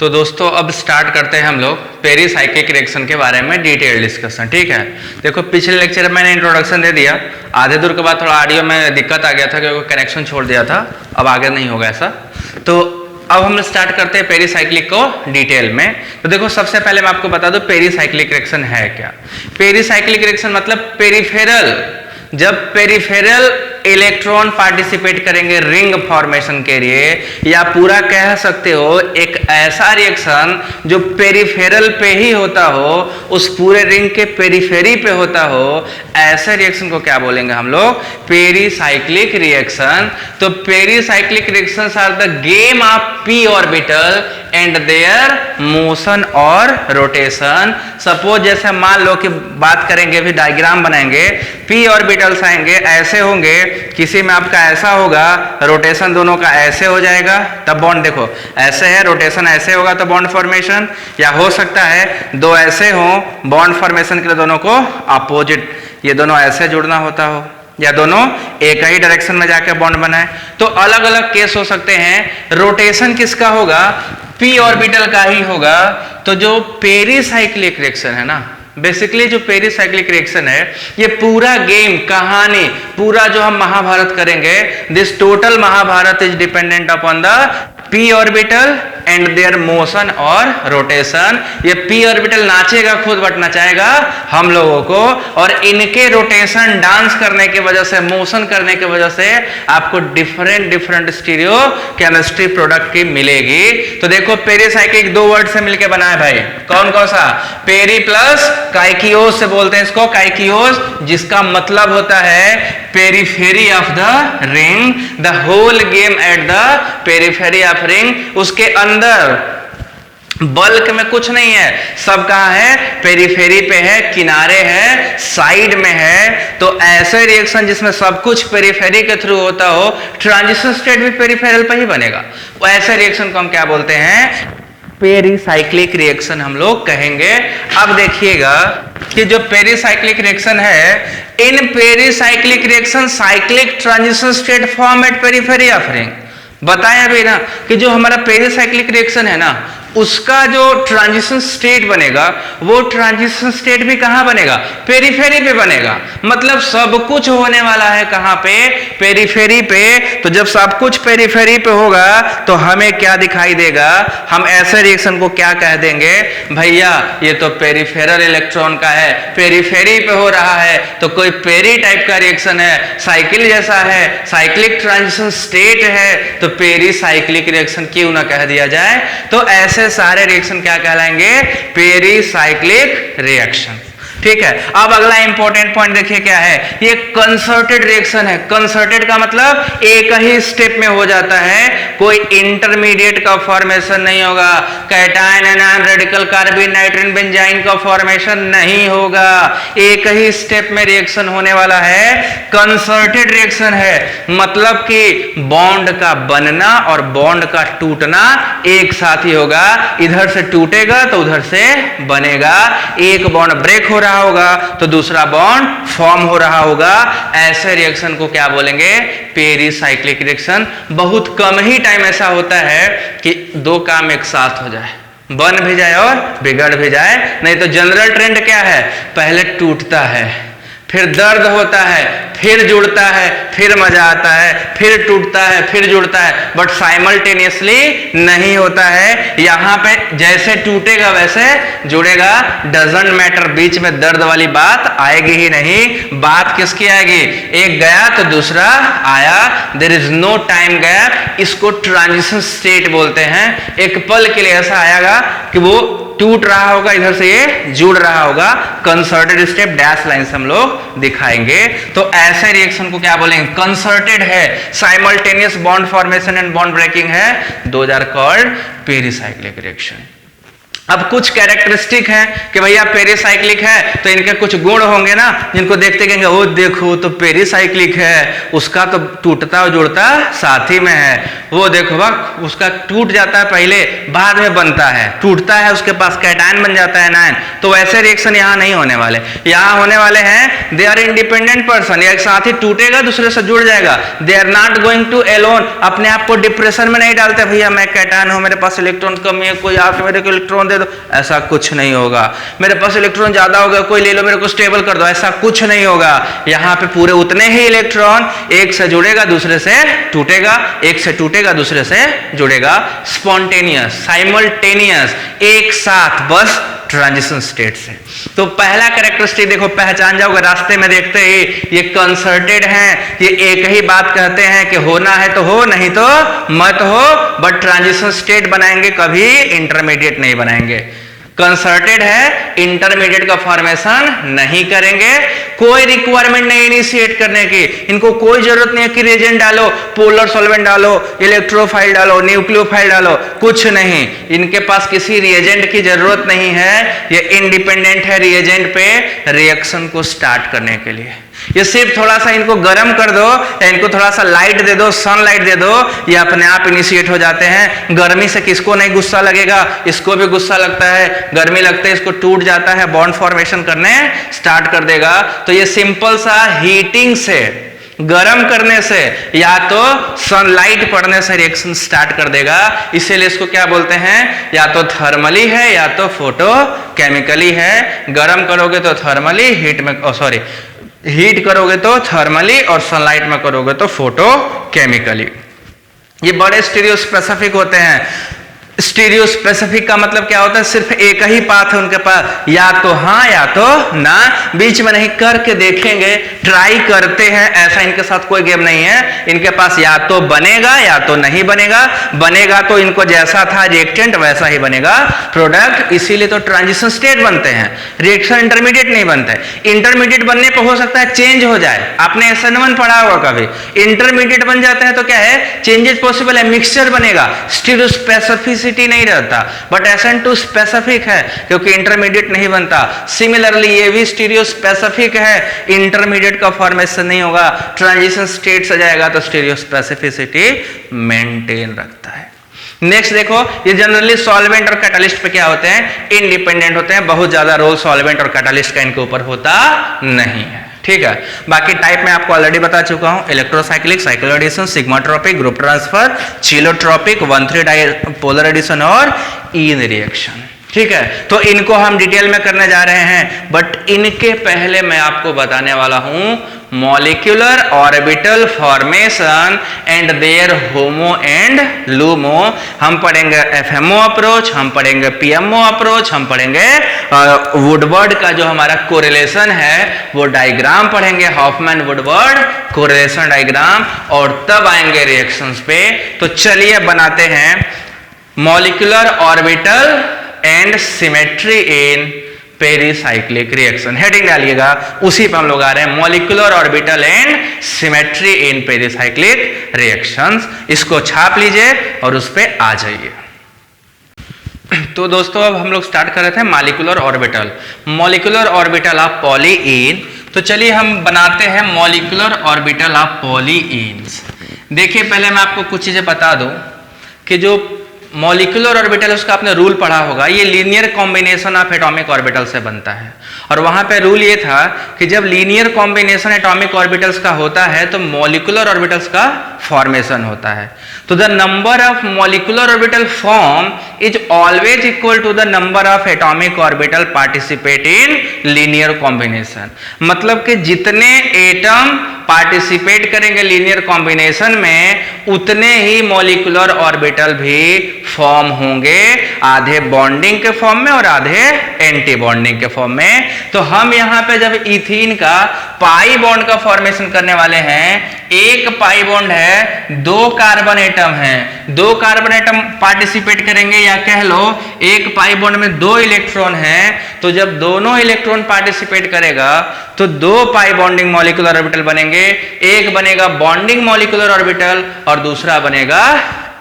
तो दोस्तों अब स्टार्ट करते हैं हम लोग पेरीसाइक्लिक रिएक्शन के बारे में डिटेल डिस्कशन। ठीक है, देखो पिछले लेक्चर में मैंने इंट्रोडक्शन दे दिया, आधे दूर के बाद थोड़ा ऑडियो में दिक्कत आ गया था क्योंकि कनेक्शन छोड़ दिया था, अब आगे नहीं होगा ऐसा। तो अब हम स्टार्ट करते हैं पेरीसाइक्लिक को डिटेल में। तो देखो सबसे पहले मैं आपको बता दूं पेरीसाइक्लिक रिएक्शन है क्या। पेरीसाइक्लिक रिएक्शन मतलब पेरिफेरल, जब पेरिफेरल इलेक्ट्रॉन पार्टिसिपेट करेंगे रिंग फॉर्मेशन के लिए, या पूरा कह सकते हो एक ऐसा रिएक्शन जो पेरिफेरल पे ही होता हो, उस पूरे रिंग के पेरिफेरी पे होता हो, ऐसे रिएक्शन को क्या बोलेंगे हम लोग, पेरीसाइक्लिक रिएक्शन। तो pericyclic reactions are the game of p orbital and their motion और रोटेशन। सपोज जैसे मान लो कि बात करेंगे, भी डायग्राम बनाएंगे, पी ऑर्बिटल्स आएंगे, ऐसे होंगे, किसी में आपका ऐसा होगा, रोटेशन दोनों का ऐसे हो जाएगा, तब बॉन्ड देखो ऐसे है, रोटेशन ऐसे होगा तो बॉन्ड फॉर्मेशन, या हो सकता है दो ऐसे हो, बॉन्ड फॉर्मेशन के लिए दोनों को अपोजिट, ये दोनों ऐसे जुड़ना होता हो, या दोनों एक ही डायरेक्शन में जाकर बॉन्ड बनाए। तो अलग अलग केस हो सकते हैं। रोटेशन किसका होगा, पी ऑर्बिटल का ही होगा। तो जो पेरीसाइक्लिक रिएक्शन है ना, बेसिकली जो पेरीसाइक्लिक रिएक्शन है, ये पूरा गेम, कहानी, पूरा जो हम महाभारत करेंगे, this total Mahabharat is dependent upon the p orbital and their motion और रोटेशन। ये पी ऑर्बिटल नाचेगा खुद, बट नचाएगा हम लोगों को, और इनके रोटेशन डांस करने की वजह से, मोशन करने की वजह से आपको different different stereo chemistry product की मिलेगी। तो देखो पेरीसाइक्लिक दो वर्ड से मिलकर बना है भाई, कौन कौन सा, पेरी प्लस काइकियोस से बोलते हैं इसको, काइकियोस, जिसका मतलब होता है periphery of the ring, the whole game at the periphery of ring. उसके अंदर बल्क में कुछ नहीं है, सब कहां है, पेरिफेरी पे है, किनारे है, साइड में है। तो ऐसे रिएक्शन जिसमें सब कुछ पेरिफेरी के थ्रू होता हो, ट्रांजिशन स्टेट भी पेरिफेरल पे ही बनेगा, वो ऐसे रिएक्शन को हम क्या बोलते हैं, पेरीसाइक्लिक रिएक्शन हम लोग कहेंगे। अब देखिएगा कि जो पेरीसाइक्लिक रिएक्शन है, इन pericyclic reaction cyclic transition state form at periphery of ring. बताया अभी ना कि जो हमारा पेरीसाइक्लिक रिएक्शन है ना, उसका जो ट्रांजिशन स्टेट बनेगा, वो ट्रांजिशन स्टेट भी कहां बनेगा, पेरिफेरी पे बनेगा। मतलब सब कुछ होने वाला है कहां पे, पेरिफेरी पे। तो जब सब कुछ पेरिफेरी पे होगा तो हमें क्या दिखाई देगा, हम ऐसे रिएक्शन को क्या कह देंगे, भैया ये तो पेरिफेरल इलेक्ट्रॉन का है, पेरिफेरी पे हो रहा है, तो कोई पेरी टाइप का रिएक्शन है, साइकिल जैसा है, साइक्लिक ट्रांजिशन स्टेट है, तो पेरीसाइक्लिक रिएक्शन क्यों ना कह दिया जाए। तो ऐसे सारे रिएक्शन क्या कहलाएंगे, पेरीसाइक्लिक रिएक्शन। ठीक है, अब अगला इंपॉर्टेंट पॉइंट देखिए क्या है, ये कंसर्टेड रिएक्शन है। कंसर्टेड का मतलब एक ही स्टेप में हो जाता है, कोई इंटरमीडिएट का फॉर्मेशन नहीं होगा, cation anion radical carbene nitrogen benzyne का फॉर्मेशन नहीं होगा, एक ही स्टेप में रिएक्शन होने वाला है, कंसर्टेड रिएक्शन है। मतलब कि बॉन्ड का बनना और बॉन्ड का टूटना एक साथ ही होगा, इधर से टूटेगा तो उधर से बनेगा, एक बॉन्ड ब्रेक हो रहा होगा तो दूसरा बॉन्ड फॉर्म हो रहा होगा। ऐसे रिएक्शन को क्या बोलेंगे, पेरीसाइक्लिक रिएक्शन। बहुत कम ही टाइम ऐसा होता है कि दो काम एक साथ हो जाए, बन भी जाए और बिगड़ भी जाए। नहीं तो जनरल ट्रेंड क्या है, पहले टूटता है, फिर दर्द होता है, फिर जुड़ता है, फिर मजा आता है, फिर टूटता है, फिर जुड़ता है, बट साइमल्टेनियसली नहीं होता है। यहां पे जैसे टूटेगा वैसे जुड़ेगा, डजंट मैटर, बीच में दर्द वाली बात आएगी ही नहीं। बात किसकी आएगी, एक गया तो दूसरा आया, there is no time gap. इसको ट्रांजिशन स्टेट बोलते हैं। एक पल के लिए ऐसा आएगा कि वो टूट रहा होगा, इधर से ये जुड़ रहा होगा, कंसर्टेड स्टेप डैश लाइन से हम लोग दिखाएंगे। तो ऐसे रिएक्शन को क्या बोलेंगे, कंसर्टेड है, simultaneous bond formation and bond breaking है, those are called pericyclic reaction. अब कुछ कैरेक्टरिस्टिक हैं कि भैया पेरिसाइक्लिक है तो इनके कुछ गुण होंगे ना, जिनको देखते कहेंगे ओ देखो तो पेरिसाइक्लिक है, उसका तो टूटता और जुड़ता साथ ही में है, वो देखो वाह उसका टूट जाता है पहले बाद में बनता है, टूटता है उसके पास कैटायन बन जाता है एनायन। तो वैसे रिएक्शन यहाँ नहीं होने वाले, यहाँ होने वाले हैं दे आर इंडिपेंडेंट पर्सन, एक साथ ही टूटेगा दूसरे से जुड़ जाएगा। They are not going to alone, अपने आप को डिप्रेशन में नहीं डालते भैया मैं कैटायन हूं मेरे पास इलेक्ट्रॉन कम है कोई आके मेरे को इलेक्ट्रॉन दे दो, ऐसा कुछ नहीं होगा। मेरे पास इलेक्ट्रॉन ज्यादा हो गया कोई ले लो मेरे को स्टेबल कर दो, ऐसा कुछ नहीं होगा। यहाँ पे पूरे उतने ही इलेक्ट्रॉन एक से जुड़ेगा दूसरे से टूटेगा, एक से टूटेगा दूसरे से जुड़ेगा, स्पॉन्टेनियस साइमल्टेनियस एक साथ बस ट्रांजिशन स्टेट से। तो पहला कैरेक्टरिस्टिक देखो पहचान जाओगे रास्ते में देखते ही, ये कंसर्टेड हैं, ये एक ही बात कहते हैं कि होना है तो हो नहीं तो मत हो, बट ट्रांजिशन स्टेट बनाएंगे कभी इंटरमीडिएट नहीं बनाएंगे। कंसर्टेड है, इंटरमीडिएट का फॉर्मेशन नहीं करेंगे, कोई रिक्वायरमेंट नहीं इनिशिएट करने की, इनको कोई जरूरत नहीं है कि रिएजेंट डालो, पोलर सॉल्वेंट डालो, इलेक्ट्रोफाइल डालो, न्यूक्लियोफाइल डालो, कुछ नहीं, इनके पास किसी रिएजेंट की जरूरत नहीं है। ये इंडिपेंडेंट है रिएजेंट पे रिएक्शन को स्टार्ट करने के लिए। ये सिर्फ थोड़ा सा इनको गर्म कर दो या इनको थोड़ा सा लाइट दे दो, सनलाइट दे दो, ये अपने आप इनिशिएट हो जाते हैं। गर्मी से किसको नहीं गुस्सा लगेगा, इसको भी गुस्सा लगता है, गर्मी लगते है इसको टूट जाता है, बॉन्ड फॉर्मेशन करने स्टार्ट कर देगा। तो ये सिंपल सा हीटिंग से, गर्म करने से या तो सनलाइट पड़ने से रिएक्शन स्टार्ट कर देगा। इसीलिए इसको क्या बोलते हैं, या तो थर्मली है या तो फोटो केमिकली है। गर्म करोगे तो थर्मली, हीट करोगे तो थर्मली और सनलाइट में करोगे तो फोटो केमिकली। ये बड़े स्टीरियो स्पेसिफिक होते हैं। स्टीरियो स्पेसिफिक का मतलब क्या होता है, सिर्फ एक ही पाथ है उनके पास, या तो हाँ या तो ना, बीच में नहीं, करके देखेंगे, ट्राई करते हैं, ऐसा इनके साथ कोई गेम नहीं है। इनके पास या तो बनेगा या तो नहीं बनेगा, बनेगा तो इनको जैसा था रिएक्टेंट वैसा ही बनेगा प्रोडक्ट। इसीलिए तो ट्रांजिशन स्टेट बनते हैं, रिएक्शन इंटरमीडिएट नहीं बनते। इंटरमीडिएट बनने पर हो सकता है चेंज हो जाए, आपने SN1 पढ़ा होगा कभी, इंटरमीडिएट बन जाते हैं तो क्या है, चेंजेस पॉसिबल है, मिक्सचर बनेगा, स्टीरियो स्पेसिफिसिटी नहीं रहता, बट SN2 स्पेसिफिक है क्योंकि इंटरमीडिएट नहीं बनता। सिमिलरली ये भी स्टीरियो स्पेसिफिक है, इंटरमीडिएट का फॉर्मेशन नहीं होगा, ट्रांजिशन स्टेट से जाएगा तो स्टीरियो स्पेसिफिसिटी मेंटेन रखता है। नेक्स्ट देखो, ये जनरली सॉल्वेंट और कैटालिस्ट पे क्या होते हैं, इंडिपेंडेंट होते हैं, बहुत ज्यादा रोल सॉल्वेंट और कैटालिस्ट का इनके ऊपर होता नहीं है। ठीक है, बाकी टाइप में आपको ऑलरेडी बता चुका हूं, electrocyclic, cycloaddition, sigmatropic, group transfer, cheletropic, 1,3 dipolar addition और ईन रिएक्शन। ठीक है, तो इनको हम डिटेल में करने जा रहे हैं, बट इनके पहले मैं आपको बताने वाला हूं molecular orbital formation and their HOMO and LUMO. हम पढ़ेंगे FMO अप्रोच, हम पढ़ेंगे PMO अप्रोच, हम पढ़ेंगे वुडवर्ड का जो हमारा कोरिलेशन है वो डायग्राम पढ़ेंगे, हॉफमैन वुडवर्ड कोरिलेशन डायग्राम, और तब आएंगे रिएक्शंस पे। तो चलिए बनाते हैं molecular orbital and symmetry in pericyclic reaction. Heading डालिएगा, उसी पे हम लोग आ रहे हैं, molecular orbital and symmetry in pericyclic reactions. इसको छाप लीजिए और उस पे आ जाइए। तो दोस्तों अब हम लोग स्टार्ट कर रहे थे molecular orbital, molecular orbital of polyene. तो चलिए हम बनाते हैं मॉलिक्यूलर ऑर्बिटल ऑफ पॉलीइन्स। देखिए पहले मैं आपको कुछ चीजें बता दूं कि जो मॉलिक्यूलर ऑर्बिटल उसका आपने रूल पढ़ा होगा, ये linear combination of atomic orbitals से बनता है। और वहां पे रूल ये था कि जब लीनियर कॉम्बिनेशन एटॉमिक ऑर्बिटल्स का होता है तो मॉलिक्यूलर ऑर्बिटल्स का फॉर्मेशन होता है। तो the number of molecular orbital form is always equal to the number of atomic orbital participate in linear combination. मतलब कि जितने एटम पार्टिसिपेट करेंगे लीनियर कॉम्बिनेशन में उतने ही मॉलिक्यूलर ऑर्बिटल भी फॉर्म होंगे, आधे बॉन्डिंग के फॉर्म में और आधे एंटी बॉन्डिंग के फॉर्म में। तो हम यहां पे जब इथीन का पाई बॉन्ड का फॉर्मेशन करने वाले हैं, एक पाई बॉन्ड है, 2 कार्बन एटम हैं, 2 कार्बन एटम पार्टिसिपेट करेंगे, या कह लो एक पाई बॉन्ड में 2 इलेक्ट्रॉन हैं, तो जब दोनों इलेक्ट्रॉन पार्टिसिपेट करेगा तो 2 पाई बॉन्डिंग मॉलिक्यूलर ऑर्बिटल बनेंगे, एक बनेगा बॉन्डिंग मॉलिक्यूलर ऑर्बिटल और दूसरा बनेगा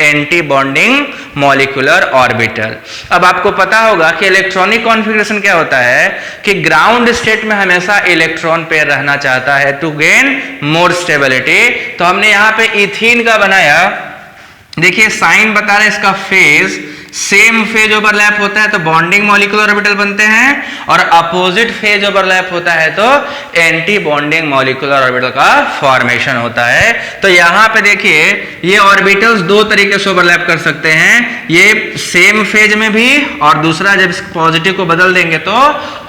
एंटी बॉन्डिंग मॉलिक्यूलर ऑर्बिटल। अब आपको पता होगा कि इलेक्ट्रॉनिक कॉन्फ़िगरेशन क्या होता है कि ग्राउंड स्टेट में हमेशा इलेक्ट्रॉन पेयर रहना चाहता है टू गेन मोर स्टेबिलिटी। तो हमने यहाँ पे इथीन का बनाया, देखिए साइन बता रहे इसका फेज, सेम फेज ओवरलैप होता है तो बॉन्डिंग मॉलिक्यूलर ऑर्बिटल बनते हैं, और अपोजिट फेज ओवरलैप होता है तो एंटी बॉन्डिंग मॉलिक्यूलर ऑर्बिटल का फॉर्मेशन होता है। तो यहां पे देखिए ये ऑर्बिटल्स दो तरीके से ओवरलैप कर सकते हैं, ये सेम फेज में भी, और दूसरा जब पॉजिटिव को बदल देंगे तो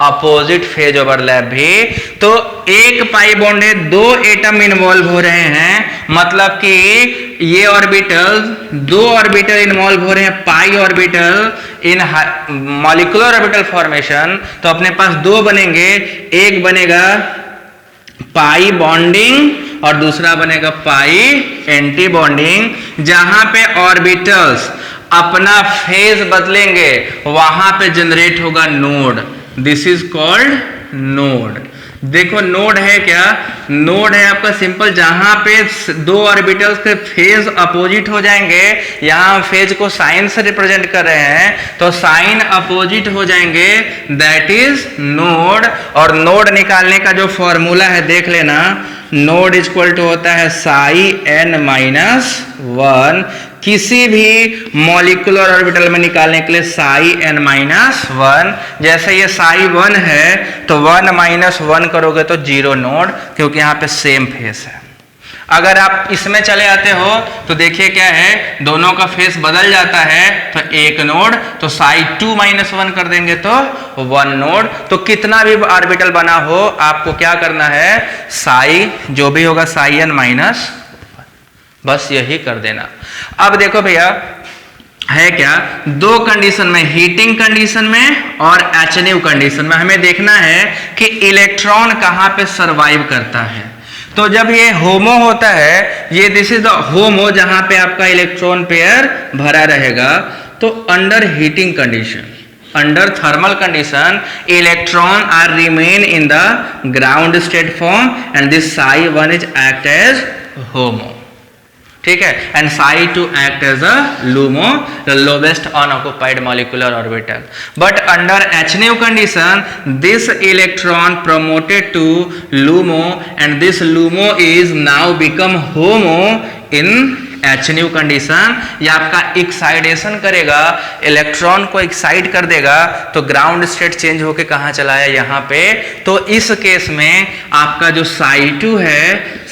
अपोजिट फेज ओवरलैप भी। तो एक पाई बॉन्ड है, दो एटम इन्वॉल्व हो रहे हैं, मतलब कि ये ऑर्बिटल, दो ऑर्बिटल इन्वॉल्व हो रहे हैं pi orbital in molecular orbital formation. तो अपने पास दो बनेंगे, एक बनेगा पाई बॉन्डिंग और दूसरा बनेगा पाई एंटी बॉन्डिंग। जहां पे ऑर्बिटल्स अपना फेज बदलेंगे वहां पे जनरेट होगा node, this is called node. देखो नोड है क्या, नोड है आपका सिंपल, जहां पे दो ऑर्बिटल्स के फेज अपोजिट हो जाएंगे, यहां फेज को साइन से रिप्रेजेंट कर रहे हैं तो साइन अपोजिट हो जाएंगे, दैट इज नोड। और नोड निकालने का जो फॉर्मूला है देख लेना, नोड इक्वल टू होता है साई n माइनस 1, किसी भी मॉलिक्यूलर ऑर्बिटल में निकालने के लिए साई n माइनस 1। जैसे ये साई 1 है तो 1 माइनस 1 करोगे तो 0 नोड, क्योंकि यहाँ पे सेम फेस है। अगर आप इसमें चले आते हो तो देखिए क्या है, दोनों का फेस बदल जाता है तो एक नोड, तो साई 2 माइनस 1 कर देंगे तो 1 नोड। तो कितना भी ऑर्बिटल बना हो आपको क्या करना है, साई जो भी होगा साई n माइनस, बस यही कर देना। अब देखो भैया है क्या, दो कंडीशन में, हीटिंग कंडीशन में और एचएनयू कंडीशन में हमें देखना है कि इलेक्ट्रॉन कहां पे सरवाइव करता है। तो जब ये होमो होता है, ये दिस इज द होमो जहां पे आपका इलेक्ट्रॉन पेयर भरा रहेगा, तो under heating condition, under thermal condition electron are remain in the ground state form and this psi 1 is act as HOMO, ठीक है, and psi 2 act as a LUMO, the lowest unoccupied molecular orbital. But under h nu condition this electron promoted to LUMO and this LUMO is now become HOMO in h nu condition. ये आपका excitation करेगा, electron को excite कर देगा तो ground state change होके कहाँ चला है, यहाँ पे। तो इस केस में आपका जो साई 2 है,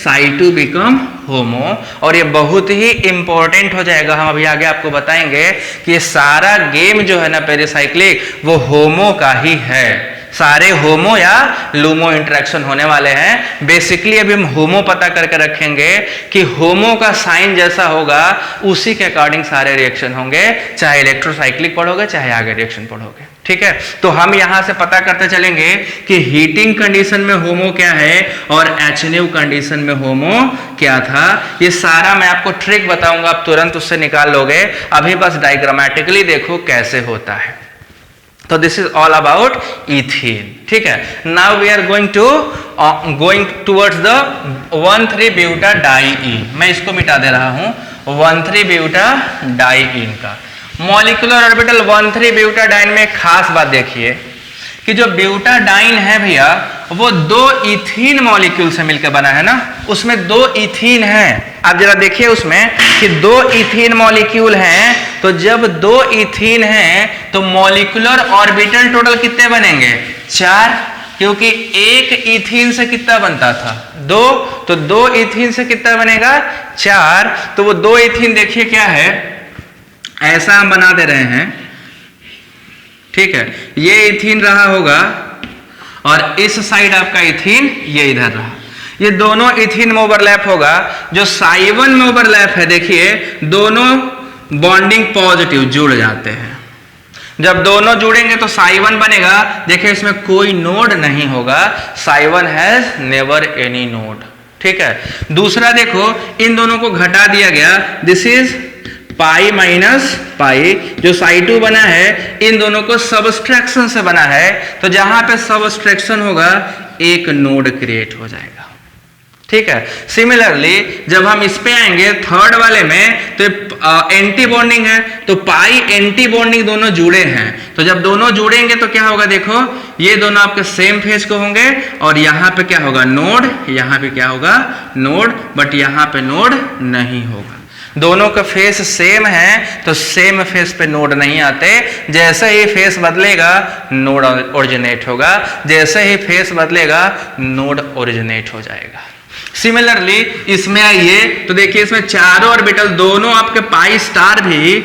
साई 2 बिकम होमो, और ये बहुत ही इंपॉर्टेंट हो जाएगा। हम अभी आगे आपको बताएंगे कि ये सारा गेम जो है ना पेरिसाइक्लिक, वो होमो का ही है, सारे होमो या लूमो इंटरेक्शन होने वाले हैं। बेसिकली अभी हम होमो पता करके रखेंगे कि होमो का साइन जैसा होगा उसी के अकॉर्डिंग सारे रिएक्शन होंगे, चाहे इलेक्ट्रोसाइक्लिक पढ़ोगे चाहे आगे रिएक्शन पढ़ोगे, ठीक है। तो हम यहां से पता करते चलेंगे कि हीटिंग कंडीशन में होमो क्या है और एचएनयू कंडीशन में होमो क्या था। ये सारा मैं आपको ट्रिक बताऊंगा, आप तुरंत उससे निकाल लोगे। अभी बस डायग्रामेटिकली देखो कैसे होता है। तो this is all about ethene, ठीक है। Now we are going towards the one three butadiene. मैं इसको मिटा दे रहा हूं, 1,3-ब्यूटाडाइईन का मॉलिक्यूलर ऑर्बिटल 1,3-ब्यूटाडाइन में खास बात देखिए कि जो ब्यूटाडाइन है भैया वो दो इथीन मॉलिक्यूल से मिलकर बना है ना, उसमें दो इथीन है। आप जरा देखिए उसमें कि दो इथीन मॉलिक्यूल हैं, तो जब दो इथीन हैं तो मॉलिक्यूलर ऑर्बिटल टोटल कितने बनेंगे, 4, क्योंकि एक इथीन से कितना बनता था, 2, तो दो इथीन से कितना बनेगा, 4। तो वो दो इथीन देखिए क्या है, ऐसा हम बना दे रहे हैं, ठीक है। ये इथीन रहा होगा और इस साइड आपका इथीन ये इधर रहा, ये दोनों इथीन में ओवरलैप होगा। जो साई 1 में ओवरलैप है देखिए, दोनों बॉन्डिंग पॉजिटिव जुड़ जाते हैं। जब दोनों जुड़ेंगे तो साई 1 बनेगा, देखिए इसमें कोई नोड नहीं होगा, Sai 1 has never any node, ठीक है। दूसरा देखो इन दोनों को घटा दिया गया, this is pi minus pi. जो साई 2 बना है इन दोनों को सबस्ट्रैक्शन से बना है, तो जहां पे सबस्ट्रैक्शन होगा एक नोड क्रिएट हो जाएगा, ठीक है। सिमिलरली जब हम इस पे आएंगे थर्ड वाले में, तो एंटी बॉन्डिंग है, तो पाई एंटी बॉन्डिंग दोनों जुड़े हैं, तो जब दोनों जुड़ेंगे तो क्या होगा, देखो ये दोनों आपके सेम फेज को होंगे और यहाँ पे क्या होगा नोड, यहाँ पे क्या होगा नोड, बट यहाँ पे नोड नहीं होगा। दोनों का फेस सेम है तो सेम फेस पे नोड नहीं आते, जैसे ही फेस बदलेगा नोड ओरिजिनेट होगा, जैसे ही फेस बदलेगा नोड ओरिजिनेट हो जाएगा। सिमिलरली इसमें आइए तो देखिए इसमें चारों ऑर्बिटल दोनों आपके पाई स्टार भी,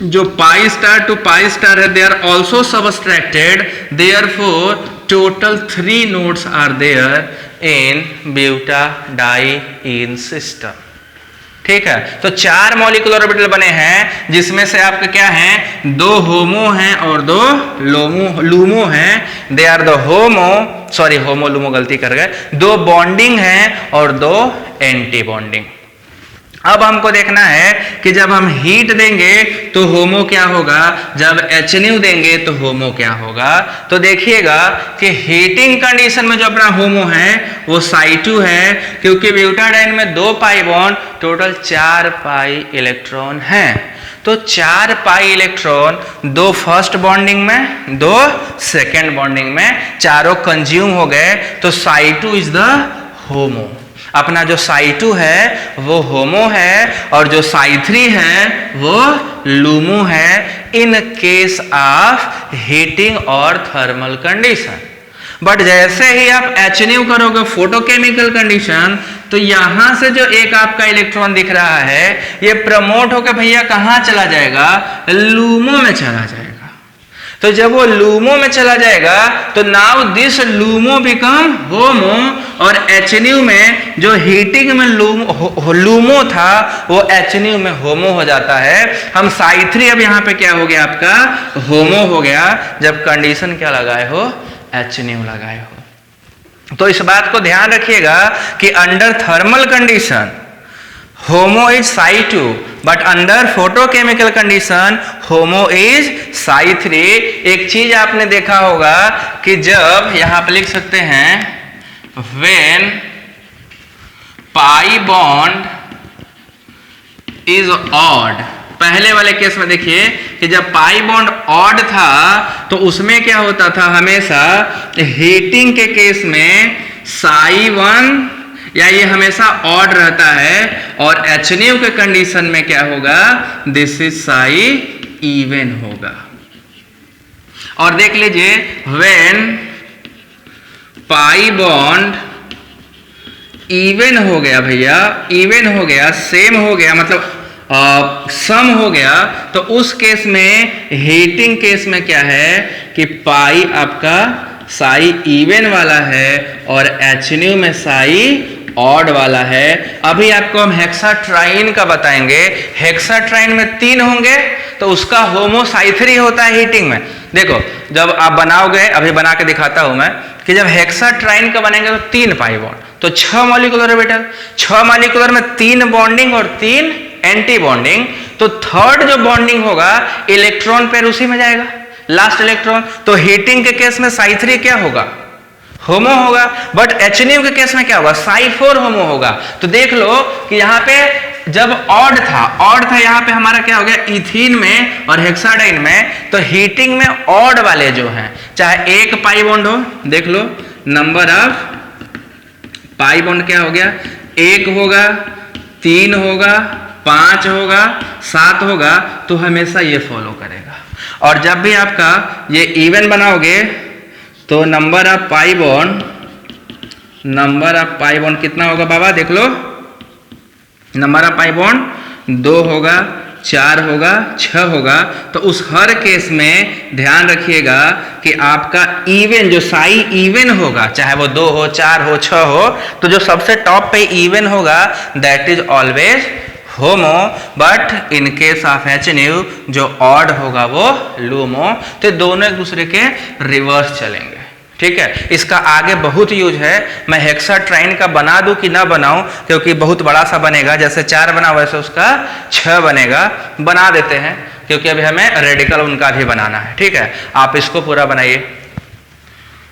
जो pi star to pi star है, they are also subtracted, therefore total 3 nodes are there in butadiene system. ठीक है, तो 4 मॉलिक्यूलर ऑर्बिटल बने हैं, जिसमें से आपके क्या हैं, 2 होमो हैं और 2 लूमो हैं। They are the HOMO LUMO गलती कर गए, 2 बॉन्डिंग हैं और 2 एंटी बॉन्डिंग। अब हमको देखना है कि जब हम हीट देंगे तो होमो क्या होगा, जब HNU देंगे तो होमो क्या होगा। तो देखिएगा कि हीटिंग कंडीशन में जो अपना होमो है वो Psi2 है, क्योंकि ब्यूटाडाइन में 2 pi bond, total 4 pi electron हैं। तो 4 पाई इलेक्ट्रॉन 2 फर्स्ट बॉन्डिंग में, 2 सेकेंड बॉन्डिंग में, चारों कंज्यूम हो गए, तो Psi2 इज द होमो। अपना जो Psi2 है वो होमो है और जो Psi3 है वो लूमो है इन केस ऑफ हीटिंग और थर्मल कंडीशन। बट जैसे ही आप HNU करोगे फोटोकेमिकल कंडीशन, तो यहां से जो एक आपका इलेक्ट्रॉन दिख रहा है ये प्रमोट होकर भैया कहां चला जाएगा, लूमो में चला जाएगा। तो जब वो लूमो में चला जाएगा तो नाउ दिस लूमो बिकम होमो, और HNU में जो हीटिंग में लूमो था वो HNU में होमो हो जाता है। हम Psi3 अब यहाँ पे क्या हो गया, आपका होमो हो गया, जब कंडीशन क्या लगाए हो, HNU लगाए हो। तो इस बात को ध्यान रखिएगा कि under thermal condition homo is Psi2, but under photochemical condition homo is Psi3। एक चीज आपने देखा होगा कि जब यहां पर लिख सकते हैं when pi bond is odd, पहले वाले केस में देखिए कि जब पाई बॉन्ड ऑड था तो उसमें क्या होता था, हमेशा हीटिंग के केस में Psi1 या ये हमेशा ऑड रहता है, और HNU के कंडीशन में क्या होगा, दिस इज Psi इवन होगा। और देख लीजिए व्हेन पाई बॉन्ड इवन हो गया भैया, इवन हो गया, सेम हो गया, मतलब सम हो गया, तो उस केस में हीटिंग केस में क्या है कि पाई आपका Psi इवन वाला है और HNU में Psi ऑड वाला है। अभी आपको हम हेक्साट्राइन का बताएंगे, हेक्साट्राइन में 3 होंगे तो उसका होमो Psi3 होता है हीटिंग में। देखो जब आप बनाओगे, अभी बना के दिखाता हूं मैं, कि जब हेक्साट्राइन का बनेंगे तो 3 पाई बॉन्ड, तो 6 मॉलिक्यूलर ऑर्बिटल, 6 मॉलिक्यूलर में 3 बॉन्डिंग और 3 एंटी बॉन्डिंग, तो थर्ड जो बॉन्डिंग होगा इलेक्ट्रॉन पेयर उसी में जाएगा, लास्ट इलेक्ट्रॉन। तो हीटिंग के केस में Psi3 क्या होगा, होमो होगा, बट HNU के केस में क्या होगा, Psi4 होमो होगा। तो देख लो कि यहाँ पे जब ऑड था यहाँ पे हमारा क्या हो गया, इथीन में और हेक्साडाइन में, तो हीटिंग में ऑड वाले जो हैं, चाहे एक पाई बॉन्ड हो, देख लो नंबर ऑफ पाई बॉन्ड क्या हो गया, 1 होगा, 3 होगा, 5 होगा, 7 होगा, तो हमेशा ये फॉलो करेगा। और जब भी आपका ये इवन बनाओगे तो नंबर ऑफ पाई बॉन्ड कितना होगा बाबा, देख लो, नंबर ऑफ पाई बॉन्ड 2 होगा, 4 होगा, 6 होगा। तो उस हर केस में ध्यान रखिएगा कि आपका इवन जो Psi इवन होगा, चाहे वो 2 हो, 4 हो, 6 हो, तो जो सबसे टॉप पे इवन होगा that is always homo, but in case of HNU जो ऑड होगा वो लूमो। तो दोनों एक दूसरे के रिवर्स चलेंगे। ठीक है, इसका आगे बहुत यूज है, मैं हेक्साट्राइन का बना दूं कि ना बनाऊं, क्योंकि बहुत बड़ा सा बनेगा, जैसे 4 बना वैसे उसका 6 बनेगा, बना देते हैं क्योंकि अभी हमें रेडिकल उनका भी बनाना है। ठीक है, आप इसको पूरा बनाइए।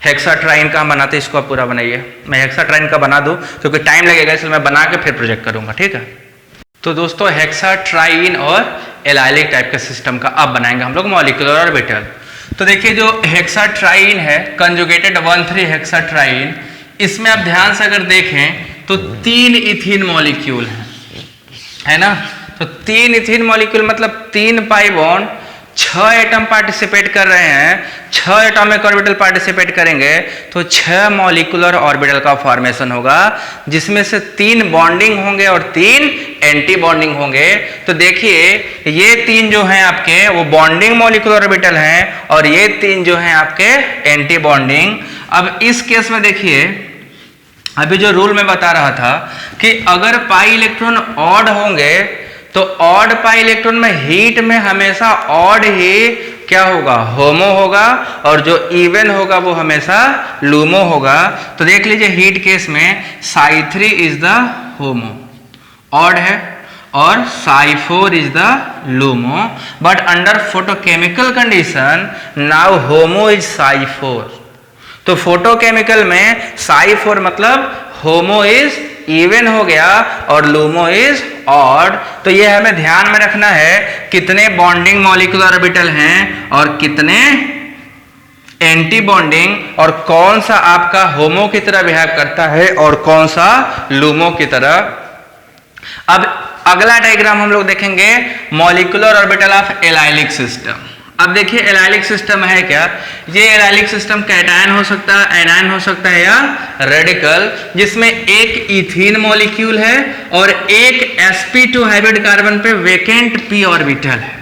हेक्साट्राइन का हम बनाते हैं, इसको आप पूरा बनाइए। मैं हेक्साट्राइन का बना दूं क्योंकि टाइम लगेगा, इसलिए मैं बना के फिर प्रोजेक्ट करूंगा, ठीक है। तो दोस्तों हेक्साट्राइन और एलाइलिक टाइप के सिस्टम का अब बनाएंगे हम लोग मॉलिक्यूलर ऑर्बिटल। तो देखिए जो हेक्साट्राइन है, कंजुगेटेड 1,3 हेक्साट्राइन, इसमें आप ध्यान से अगर देखें तो 3 इथीन मॉलिक्यूल है ना। तो 3 इथीन मॉलिक्यूल मतलब 3 पाई बॉन्ड, 6 एटम पार्टिसिपेट कर रहे हैं, 6 एटॉमिक ऑर्बिटल पार्टिसिपेट करेंगे तो 6 मॉलिक्यूलर ऑर्बिटल का फॉर्मेशन होगा, जिसमें से 3 बॉन्डिंग होंगे और 3 एंटी बॉन्डिंग होंगे। तो देखिए ये 3 जो हैं आपके वो बॉन्डिंग मॉलिक्यूलर ऑर्बिटल हैं और ये 3 जो हैं आपके एंटी बॉन्डिंग। अब इस केस में देखिए अभी जो रूल में बता रहा था कि अगर पाई इलेक्ट्रॉन ऑड होंगे तो ऑड पाई इलेक्ट्रॉन में हीट में हमेशा ऑड ही क्या होगा, होमो होगा, और जो इवन होगा वो हमेशा लूमो होगा। तो देख लीजिए हीट केस में psi3 is the homo, odd है, और psi4 is the LUMO, but under photochemical condition now homo is psi4। तो फोटोकेमिकल में psi4 मतलब होमो इज इवन हो गया और लूमो इज ऑड। तो ये हमें ध्यान में रखना है कितने बॉन्डिंग मॉलिक्यूलर ऑर्बिटल हैं और कितने एंटी बॉन्डिंग, और कौन सा आपका होमो की तरह बिहेव करता है और कौन सा लूमो की तरह। अब अगला डायग्राम हम लोग देखेंगे molecular orbital of allylic system. अब देखिए एलाइलिक सिस्टम है क्या, ये एलाइलिक सिस्टम कैटायन हो सकता है, एनायन हो सकता है या रेडिकल, जिसमें एक इथीन मॉलिक्यूल है और एक sp2 हाइब्रिड कार्बन पे वेकेंट p ऑर्बिटल है,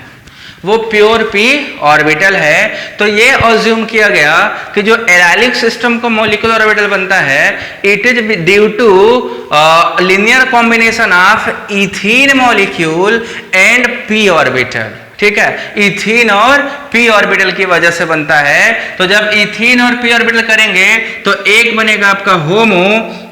वो प्योर p ऑर्बिटल है। तो ये अज्यूम किया गया कि जो एलाइलिक सिस्टम को मॉलिक्यूलर ऑर्बिटल बनता है it is due to linear combination of ethene molecule and p orbital, ठीक है, इथीन और p ऑर्बिटल की वजह से बनता है। तो जब इथीन और p ऑर्बिटल करेंगे तो एक बनेगा आपका होमो,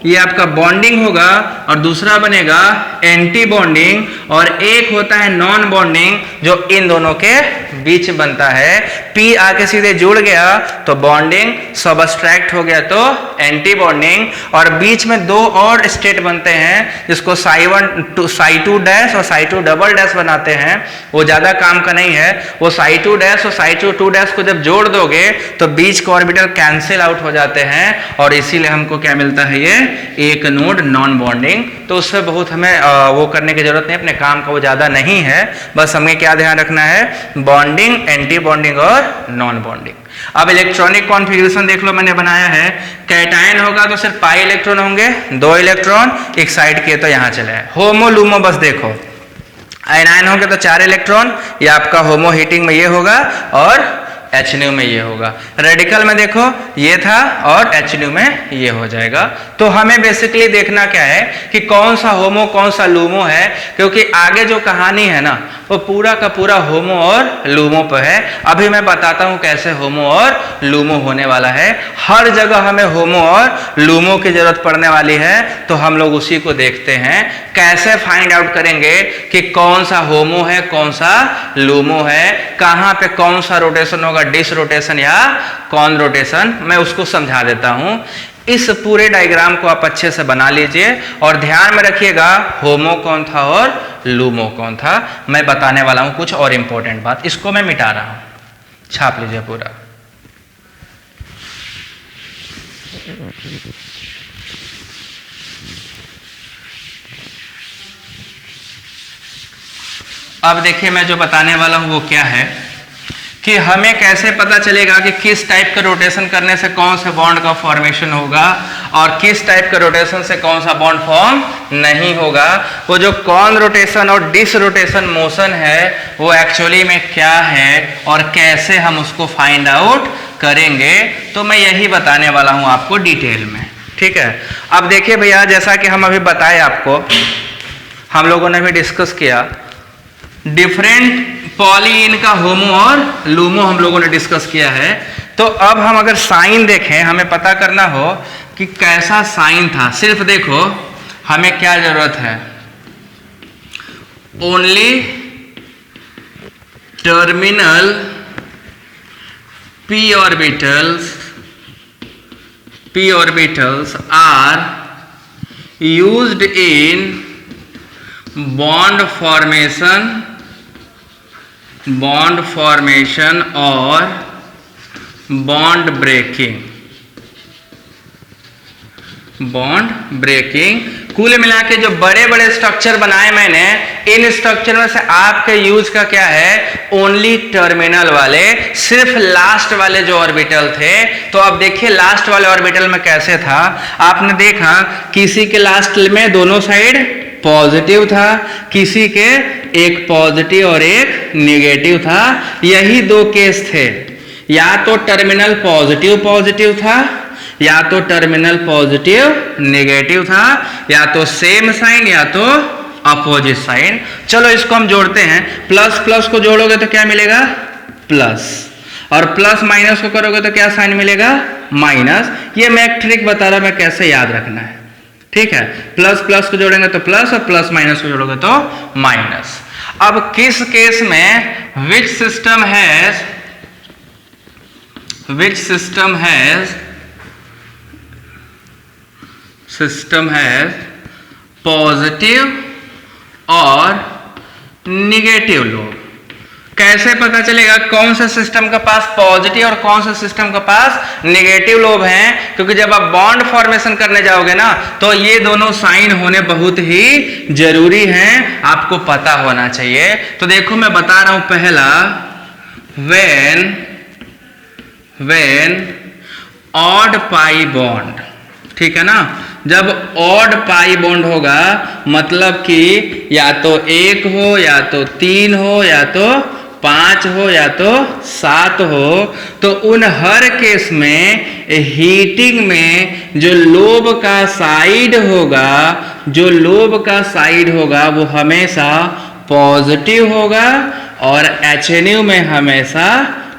ये आपका बॉन्डिंग होगा, और दूसरा बनेगा एंटी बॉन्डिंग, और एक होता है नॉन बॉन्डिंग जो इन दोनों के बीच बनता है। p आके सीधे जुड़ गया तो बॉन्डिंग, सबस्ट्रैक्ट हो गया तो एंटी बॉन्डिंग, और बीच में 2 और स्टेट बनते हैं जिसको psi2 डैश और psi2 डबल डैश बनाते हैं। वो ज्यादा काम का नहीं है, वो psi2 डैश और psi2 डैश को जब जोड़ दोगे तो बीच के ऑर्बिटल कैंसिल आउट हो जाते हैं, और इसीलिए हमको क्या मिलता है, ये एक नोड नॉन बॉन्डिंग। तो उससे बहुत हमें वो करने की जरूरत नहीं, अपने काम का वो ज्यादा नहीं है, बस हमें क्या ध्यान रखना है, बॉन्डिंग, एंटी बॉन्डिंग और नॉन बॉन्डिंग। अब इलेक्ट्रॉनिक कॉन्फ़िगरेशन देख लो मैंने बनाया है, कैटायन होगा तो सिर्फ पाई इलेक्ट्रॉन होंगे, 2 इलेक्ट्रॉन एक साइड के, तो यहां चले होमो लूमो बस देखो, आयनाइन होंगे तो 4 इलेक्ट्रॉन, या आपका होमो हीटिंग में ये होगा और HNU में ये होगा, रेडिकल में देखो ये था और HNU में ये हो जाएगा। तो हमें बेसिकली देखना क्या है कि कौन सा होमो कौन सा लूमो है, क्योंकि आगे जो कहानी है ना वो पूरा का पूरा होमो और लूमो पर है। अभी मैं बताता हूं कैसे होमो और लूमो होने वाला है। हर जगह हमें होमो और लूमो की जरूरत पड़ने वाली है, तो हम लोग उसी को देखते हैं। कैसे फाइंड आउट करेंगे कि कौन सा होमो है कौन सा लूमो है, कहां पे कौन सा रोटेशन होगा, डिस रोटेशन या कॉन रोटेशन, मैं उसको समझा देता हूं। इस पूरे डायग्राम को आप अच्छे से बना लीजिए और ध्यान में रखिएगा होमो कौन था और लूमो कौन था। मैं बताने वाला हूं कुछ और इंपॉर्टेंट बात, इसको मैं मिटा रहा हूं, छाप लीजिए पूरा। अब देखिए मैं जो बताने वाला हूं वो क्या है कि हमें कैसे पता चलेगा कि किस टाइप का रोटेशन करने से कौन से बॉन्ड का फॉर्मेशन होगा और किस टाइप का रोटेशन से कौन सा बॉन्ड फॉर्म नहीं होगा। वो जो कॉन रोटेशन और डिस रोटेशन मोशन है वो एक्चुअली में क्या है और कैसे हम उसको फाइंड आउट करेंगे, तो मैं यही बताने वाला हूं आपको डिटेल में, ठीक है। अब देखिए भैया, जैसा कि हम अभी बताए आपको, हम लोगों ने भी डिस्कस किया डिफरेंट पॉलीन का होमो और लूमो हम लोगों ने डिस्कस किया है। तो अब हम अगर साइन देखें, हमें पता करना हो कि कैसा साइन था। सिर्फ देखो हमें क्या जरूरत है, only terminal p orbitals p orbitals are used in bond formation और बॉन्ड ब्रेकिंग। कुल मिला के जो बड़े बड़े स्ट्रक्चर बनाए मैंने, इन स्ट्रक्चर में से आपके यूज का क्या है, ओनली टर्मिनल वाले, सिर्फ लास्ट वाले जो ऑर्बिटल थे। तो अब देखिए लास्ट वाले ऑर्बिटल में कैसे था। आपने देखा किसी के लास्ट में दोनों साइड पॉजिटिव था, किसी के एक पॉजिटिव और एक निगेटिव था। यही दो केस थे, या तो टर्मिनल पॉजिटिव था, या तो टर्मिनल पॉजिटिव नेगेटिव था, या तो सेम साइन या तो अपोजिट साइन। चलो इसको हम जोड़ते हैं। प्लस प्लस को जोड़ोगे तो क्या मिलेगा, प्लस, और प्लस माइनस को करोगे तो क्या साइन मिलेगा, माइनस। ये मैं एक ट्रिक बता रहा, मैं कैसे याद रखना है, ठीक है। प्लस प्लस को जोड़ेंगे तो प्लस, और प्लस माइनस को जोड़ोगे तो माइनस। अब किस केस में विच सिस्टम हैज पॉजिटिव और निगेटिव लोब। कैसे पता चलेगा कौन सा सिस्टम के पास पॉजिटिव और कौन सा सिस्टम के पास निगेटिव लोब है? क्योंकि जब आप बॉन्ड फॉर्मेशन करने जाओगे ना, तो ये दोनों साइन होने बहुत ही जरूरी हैं, आपको पता होना चाहिए। तो देखो मैं बता रहा हूं, पहला व्हेन ऑड पाई बॉन्ड, ठीक है ना। जब ऑड पाई बॉन्ड होगा, मतलब कि या तो 1 हो, या तो 3 हो, या तो 5 हो, या तो 7 हो, तो उन हर केस में हीटिंग में जो लोब का साइड होगा, वो हमेशा पॉजिटिव होगा, और HNU में हमेशा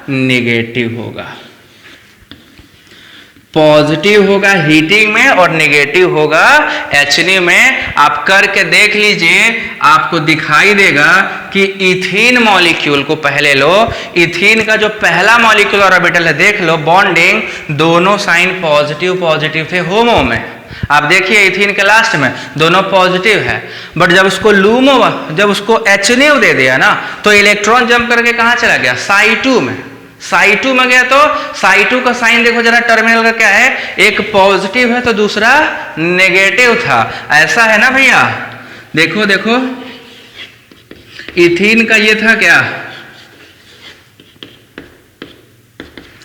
निगेटिव होगा। पॉजिटिव होगा हीटिंग में और नेगेटिव होगा HNU में। आप करके देख लीजिए, आपको दिखाई देगा कि इथीन मॉलिक्यूल को पहले लो, इथीन का जो पहला मॉलिक्यूल ऑर्बिटल है, देख लो बॉन्डिंग, दोनों साइन पॉजिटिव थे होमो में। आप देखिए इथीन के लास्ट में दोनों पॉजिटिव है, बट जब उसको जब उसको HNU दे दिया ना, तो इलेक्ट्रॉन जंप करके कहां चला गया, साई2 में। साई2 में गया तो साई2 का साइन देखो जरा, टर्मिनल का क्या है, एक पॉजिटिव है तो दूसरा नेगेटिव था। ऐसा है ना भैया, देखो इथीन का ये था क्या,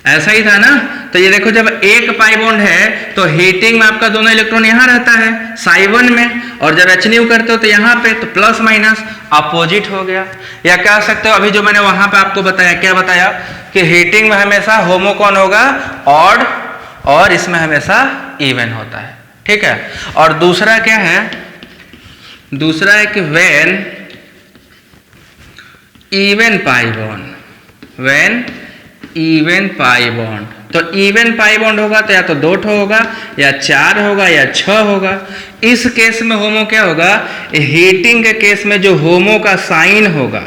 ऐसा ही था ना। तो ये देखो जब एक पाई बॉन्ड है तो हीटिंग में आपका दोनों इलेक्ट्रॉन यहां रहता है साई1 में, और जब HNU करते हो तो यहाँ पे तो प्लस माइनस अपोजिट हो गया। या कह सकते हो अभी जो मैंने वहां पे आपको बताया, क्या बताया, कि हीटिंग में हमेशा होमो कौन होगा, ऑड, और इसमें हमेशा इवन होता है, ठीक है। और दूसरा क्या है, दूसरा है कि व्हेन इवन पाई बॉन्ड, तो इवन पाई बॉन्ड होगा तो या तो 2 होगा, या 4 होगा, या 6 होगा। इस केस में होमो क्या होगा, हीटिंग के केस में जो होमो का साइन होगा,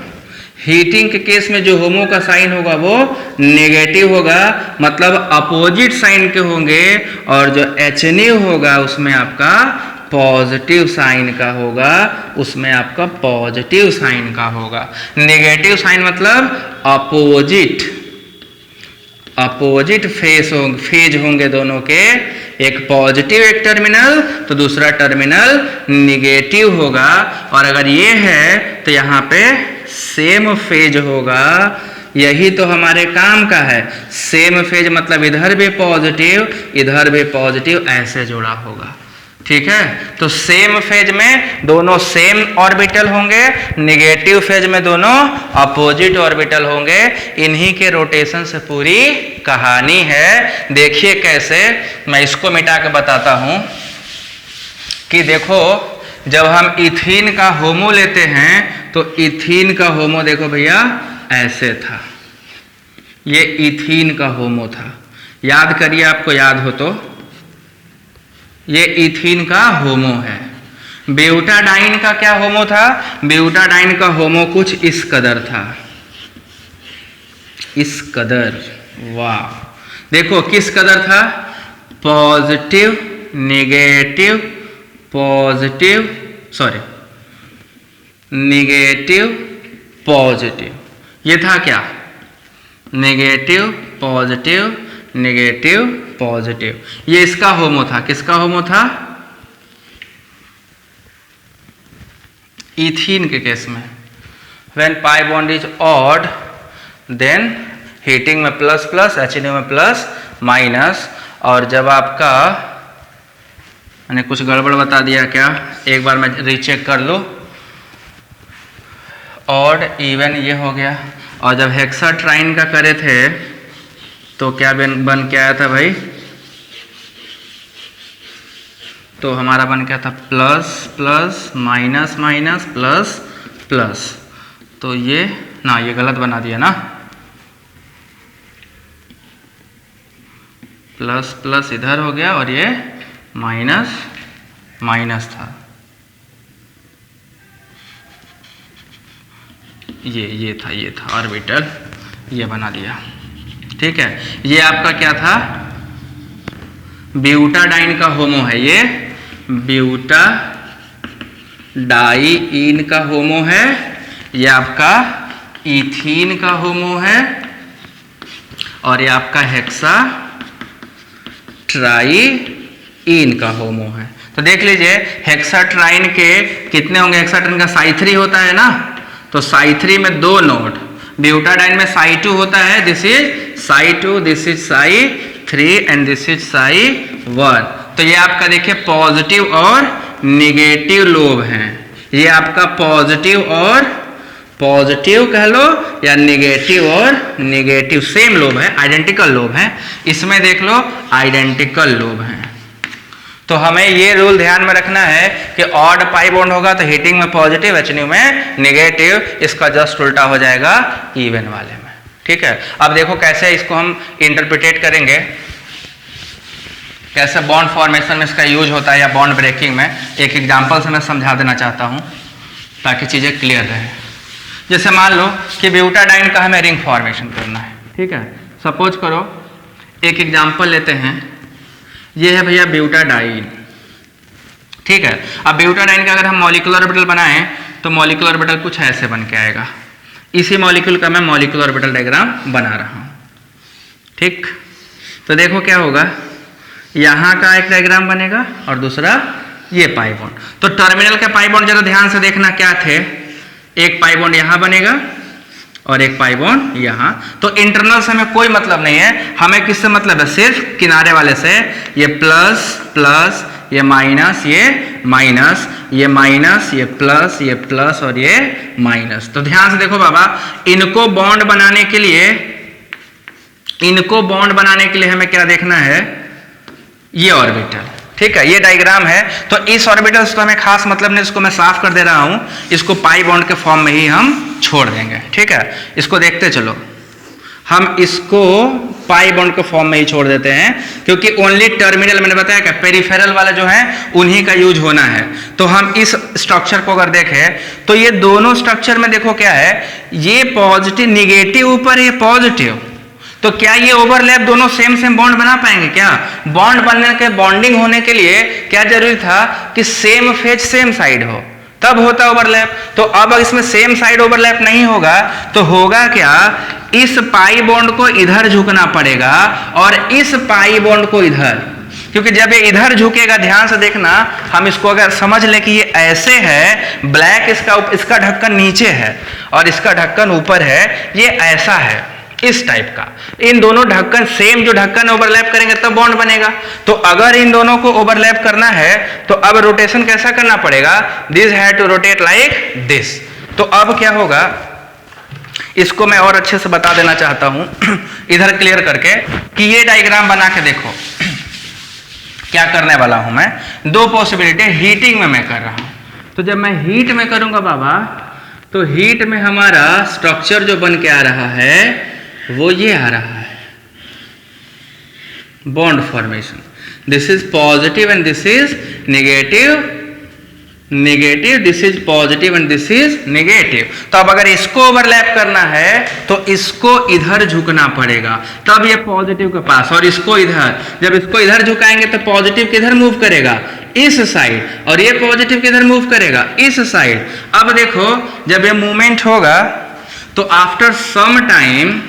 हीटिंग के केस में जो होमो का साइन होगा वो नेगेटिव होगा, मतलब अपोजिट साइन के होंगे, और जो HNU होगा उसमें आपका पॉजिटिव साइन का होगा, उसमें आपका पॉजिटिव साइन का होगा। नेगेटिव साइन मतलब अपोजिट फेज होंगे दोनों के, एक पॉजिटिव एक टर्मिनल तो दूसरा टर्मिनल निगेटिव होगा। और अगर ये है तो यहाँ पे सेम फेज होगा। यही तो हमारे काम का है, सेम फेज मतलब इधर भी पॉजिटिव ऐसे जुड़ा होगा, ठीक है। तो सेम फेज में दोनों सेम ऑर्बिटल होंगे, नेगेटिव फेज में दोनों अपोजिट ऑर्बिटल होंगे। इन्हीं के रोटेशन से पूरी कहानी है। देखिए कैसे, मैं इसको मिटा के बताता हूं कि देखो जब हम इथीन का होमो लेते हैं तो इथीन का होमो देखो भैया ऐसे था, ये इथीन का होमो था। याद करिए, आपको याद हो तो, ये इथीन का होमो है। ब्यूटाडाइन का क्या होमो था, ब्यूटाडाइन का होमो कुछ इस कदर था, इस कदर। वाह, देखो किस कदर था, positive negative positive sorry negative positive, ये था क्या, नेगेटिव पॉजिटिव नेगेटिव पॉजिटिव। ये इसका होमो था, किसका होमो था, इथीन के केस में। When pi bond is odd then heating में प्लस प्लस, HNO में प्लस माइनस। और जब आपका, मैंने कुछ गड़बड़ बता दिया क्या, एक बार मैं रीचेक कर लूँ, ऑड इवन ये हो गया। और जब हेक्साट्राइन का करे थे तो क्या बन के आया था भाई, तो हमारा बन क्या था, plus plus minus minus plus plus. तो ये ना, ये गलत बना दिया ना, प्लस प्लस इधर हो गया और ये माइनस माइनस था, ये था ऑर्बिटल, ये बना दिया। ठीक है, ये आपका क्या था, ब्यूटाडाइन का होमो है, ये ब्यूटाडाइइन का होमो है, ये आपका इथीन का होमो है, और ये आपका हेक्सा ट्राइइन का होमो है। तो देख लीजिए हेक्साट्राइन के कितने होंगे, हेक्साट्राइन का साई 3 होता है ना, तो साई 3 में 2 नोड, ब्यूटाडाइन में साई 2 होता है, this is Sai 2, this is Sai 3 and this is Sai 1। तो ये आपका देखिए पॉजिटिव और निगेटिव लोब हैं, ये आपका पॉजिटिव और पॉजिटिव कह लो या निगेटिव और निगेटिव, सेम लोब है, आइडेंटिकल लोब है। इसमें देख लो आइडेंटिकल लोब है। तो हमें ये रूल ध्यान में रखना है कि ऑड पाई बॉन्ड होगा तो हीटिंग में पॉजिटिव, HNO में निगेटिव, इसका जस्ट उल्टा हो जाएगा इवन वाले में। ठीक है, अब देखो कैसे इसको हम इंटरप्रिटेट करेंगे, कैसे बॉन्ड फॉर्मेशन में इसका यूज होता है या बॉन्ड ब्रेकिंग में। एक एग्जांपल से मैं समझा देना चाहता हूं ताकि चीजें क्लियर रहे। जैसे मान लो कि ब्यूटाडाइन का हमें रिंग फॉर्मेशन करना है, ठीक है, सपोज करो एक एग्जांपल लेते हैं, ये है भैया ब्यूटाडाइन। ठीक है, अब ब्यूटाडाइन का अगर हम मॉलिक्यूलर ऑर्बिटल बनाएं तो मॉलिक्यूलर ऑर्बिटल कुछ ऐसे बन के आएगा। इसी मॉलिक्यूल का मैं मॉलिक्यूलर ऑर्बिटल डायग्राम बना रहा हूं। ठीक, तो देखो क्या होगा, यहां का एक डायग्राम बनेगा और दूसरा ये पाई बॉन्ड। तो टर्मिनल के पाई बॉन्ड जरा ध्यान से देखना क्या थे, एक पाई बॉन्ड यहां बनेगा और एक पाई बॉन्ड यहां। तो इंटरनल से हमें कोई मतलब नहीं है, हमें किससे मतलब है, सिर्फ किनारे वाले से। ये प्लस प्लस, ये माइनस, ये माइनस, ये माइनस, ये प्लस, ये प्लस और ये माइनस। तो ध्यान से देखो बाबा, इनको बॉन्ड बनाने के लिए हमें क्या देखना है, ये ऑर्बिटल। ठीक है, ये डायग्राम है। तो इस ऑर्बिटल से तो हमें खास मतलब नहीं, इसको मैं साफ कर दे रहा हूं, इसको पाई बॉन्ड के फॉर्म में ही हम छोड़ देंगे। ठीक है, इसको देखते चलो, हम इसको पाई बॉन्ड के फॉर्म में ही छोड़ देते हैं, क्योंकि ओनली टर्मिनल, मैंने बताया क्या, पेरिफेरल वाला जो है उन्हीं का यूज होना है। तो हम इस स्ट्रक्चर को अगर देखें तो ये दोनों स्ट्रक्चर में देखो क्या है, ये पॉजिटिव निगेटिव ऊपर, ये पॉजिटिव। तो क्या ये ओवरलैप दोनों सेम बॉन्ड बना पाएंगे क्या? बॉन्ड बनने के, बॉन्डिंग होने के लिए क्या जरूरी था कि सेम फेज सेम साइड हो, तब होता ओवरलैप। तो अब इसमें सेम साइड ओवरलैप नहीं होगा तो होगा क्या, इस पाई बॉन्ड को इधर झुकना पड़ेगा और इस पाई बॉन्ड को इधर, क्योंकि जब ये इधर झुकेगा, ध्यान से देखना, हम इसको अगर समझ ले कि ये ऐसे है, ब्लैक इसका ढक्कन नीचे है और इसका ढक्कन ऊपर है, ये ऐसा है, इस टाइप का। इन दोनों ढक्कन सेम जो ढक्कन ओवरलैप करेंगे तब बॉन्ड बनेगा। तो अगर इन दोनों को ओवरलैप करना है तो अब रोटेशन कैसा करना पड़ेगा, this had to rotate like this. तो अब क्या होगा, इसको मैं और अच्छे से बता देना चाहता हूं इधर क्लियर करके, कि ये डायग्राम बना के देखो क्या करने वाला हूं मैं। दो पॉसिबिलिटी हीटिंग में मैं कर रहा हूं। तो जब मैं हीट में करूंगा बाबा, तो हीट में हमारा स्ट्रक्चर जो बन के आ रहा है वो ये आ रहा है, bond formation. This is positive and this is negative negative, this is positive and this is negative. तो अब अगर इसको ओवरलैप करना है तो इसको इधर झुकना पड़ेगा, तब ये पॉजिटिव के पास, और इसको इधर। जब इसको इधर झुकाएंगे तो पॉजिटिव किधर मूव करेगा, इस साइड, और ये पॉजिटिव किधर मूव करेगा, इस साइड। अब देखो जब ये मूवमेंट होगा तो आफ्टर सम टाइम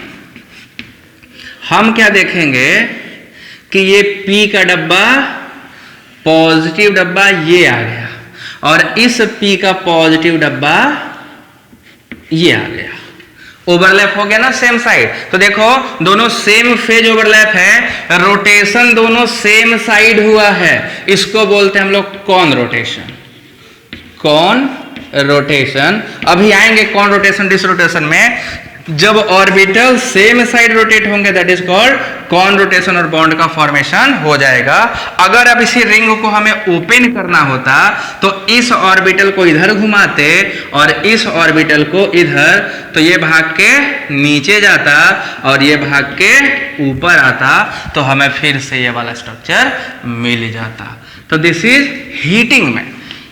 हम क्या देखेंगे कि ये P का डब्बा, पॉजिटिव डब्बा ये आ गया, और इस P का पॉजिटिव डब्बा ये आ गया। ओवरलैप हो गया ना सेम साइड। तो देखो दोनों सेम फेज ओवरलैप है, रोटेशन दोनों सेम साइड हुआ है, इसको बोलते हैं हम लोग कॉन रोटेशन। कॉन रोटेशन, अभी आएंगे कॉन रोटेशन डिस रोटेशन में। जब ऑर्बिटल सेम साइड रोटेट होंगे that is called con rotation, और बॉन्ड का फॉर्मेशन हो जाएगा। अगर अब इसी रिंग को हमें ओपन करना होता तो इस ऑर्बिटल को इधर घुमाते और इस ऑर्बिटल को इधर, तो ये भाग के नीचे जाता और ये भाग के ऊपर आता, तो हमें फिर से ये वाला स्ट्रक्चर मिल जाता। तो दिस इज हीटिंग में,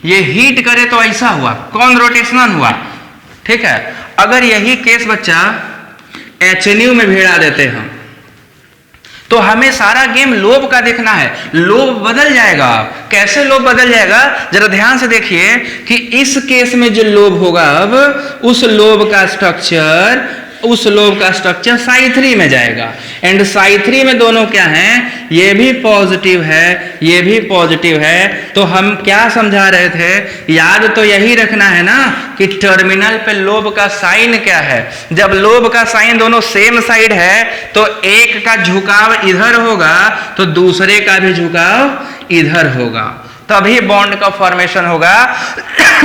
ये हीट करे तो ऐसा हुआ, कॉन रोटेशनल हुआ, ठीक है। अगर यही केस बच्चा HNU में भिड़ा देते हम, तो हमें सारा गेम लोब का देखना है, लोब बदल जाएगा। कैसे लोब बदल जाएगा, जरा ध्यान से देखिए कि इस केस में जो लोब होगा, अब उस लोब का स्ट्रक्चर psi3 में जाएगा, एंड psi3 में दोनों क्या हैं, ये भी पॉजिटिव है, ये भी पॉजिटिव है। तो हम क्या समझा रहे थे, याद तो यही रखना है ना कि टर्मिनल पे लोब का साइन क्या है। जब लोब का साइन दोनों सेम साइड है तो एक का झुकाव इधर होगा तो दूसरे का भी झुकाव इधर होगा, तभी बॉन्ड का फॉर्मेशन होगा।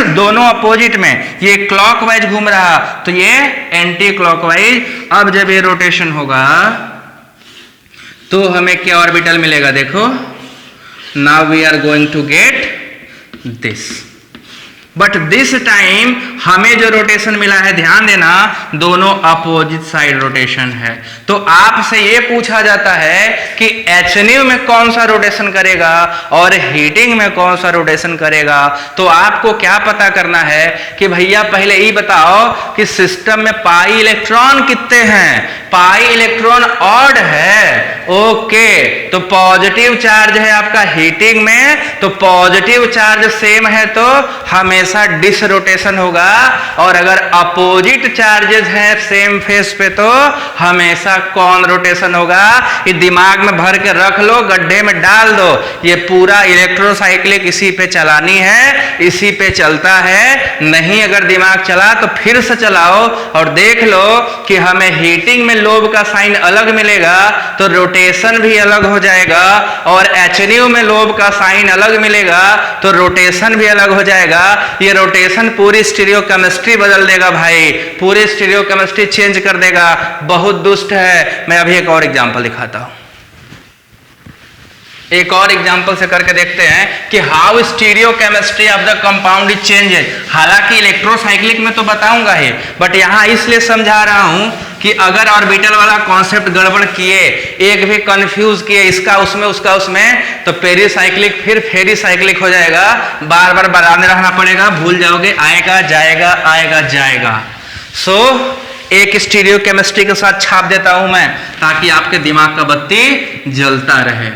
दोनों अपोजिट में, ये क्लॉकवाइज घूम रहा तो ये एंटी क्लॉकवाइज। अब जब ये रोटेशन होगा तो हमें क्या ऑर्बिटल मिलेगा, देखो now we are going to get this, but this time हमें जो रोटेशन मिला है, ध्यान देना, दोनों अपोजिट साइड रोटेशन है। तो आपसे ये पूछा जाता है कि HNU में कौन सा रोटेशन करेगा और हीटिंग में कौन सा रोटेशन करेगा। तो आपको क्या पता करना है कि भैया पहले ये बताओ कि सिस्टम में पाई इलेक्ट्रॉन कितने हैं। पाई इलेक्ट्रॉन ऑड है, ओके। तो पॉजिटिव चार्ज है आपका हीटिंग में, तो पॉजिटिव चार्ज सेम है तो हमेशा डिस रोटेशन होगा, और अगर अपोजिट चार्जेस हैं सेम फेस पे तो हमेशा कॉन रोटेशन होगा। ये दिमाग में भर के रख लो, गड्ढे में डाल दो, ये पूरा इलेक्ट्रोसाइक्लिक इसी पे चलानी है, इसी पे चलता है। नहीं अगर दिमाग चला तो फिर से चलाओ और देख लो कि हमें हीटिंग में लोब का साइन अलग मिलेगा तो रोटेशन भी अलग हो जाएगा, और HNU में लोब का साइन अलग मिलेगा तो रोटेशन भी अलग हो जाएगा। ये रोटेशन पूरी स्टीरियोकेमिस्ट्री बदल देगा भाई, पूरी स्टीरियोकेमिस्ट्री चेंज कर देगा। बहुत दुष्ट है। मैं अभी एक और एग्जांपल दिखाता हूं, एक और एग्जांपल से करके देखते हैं कि how stereochemistry of the compound is changes. हालांकि इलेक्ट्रोसाइक्लिक में तो बताऊंगा ही, बट यहां इसलिए समझा रहा हूं कि अगर ऑर्बिटल वाला कॉन्सेप्ट गड़बड़ किए, एक भी कंफ्यूज किए, इसका उसमें उसका उसमें, तो पेरीसाइक्लिक फिर फेरीसाइक्लिक हो जाएगा। बार बार बनाने रहना पड़ेगा, भूल जाओगे, आएगा जाएगा आएगा जाएगा। सो एक स्टीरियोकेमिस्ट्री के साथ छाप देता हूं मैं, ताकि आपके दिमाग का बत्ती जलता रहे।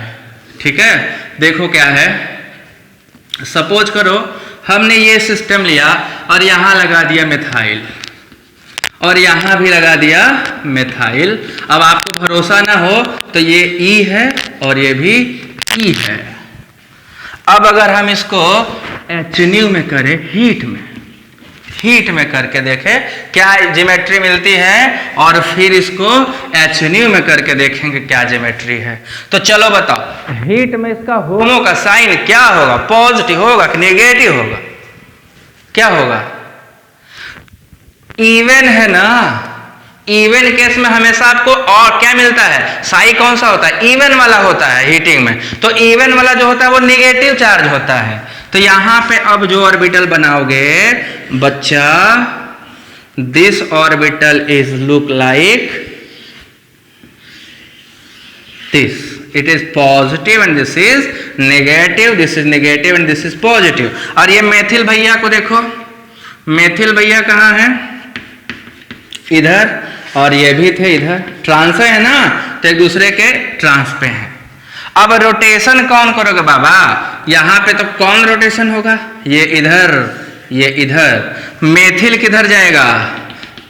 ठीक है, देखो क्या है, सपोज करो हमने ये सिस्टम लिया और यहां लगा दिया मिथाइल, और यहां भी लगा दिया मिथाइल। अब आपको भरोसा ना हो तो ये ई है और ये भी ई है। अब अगर हम इसको HNU में करें, हीट में करके देखें क्या ज्योमेट्री मिलती है, और फिर इसको HNU में करके देखेंगे क्या ज्योमेट्री है। तो चलो बताओ, हीट में इसका होमो का साइन क्या होगा, पॉजिटिव होगा कि नेगेटिव होगा, क्या होगा? इवन है ना। इवन केस में हमेशा आपको और क्या मिलता है, साई कौन सा होता है, इवन वाला होता है हीटिंग में। तो इवन वाला जो होता है वो नेगेटिव चार्ज होता है। तो यहां पे अब जो ऑर्बिटल बनाओगे बच्चा, this orbital is look like this, it is positive and this is negative, this is negative and this is positive. और ये मेथिल भैया को देखो, मेथिल भैया कहाँ है, इधर, और ये भी थे इधर, ट्रांस है ना, तो एक दूसरे के ट्रांस पे हैं। अब रोटेशन कौन करोगे बाबा, यहां पे तो कौन रोटेशन होगा, ये इधर, ये इधर। मेथिल किधर जाएगा,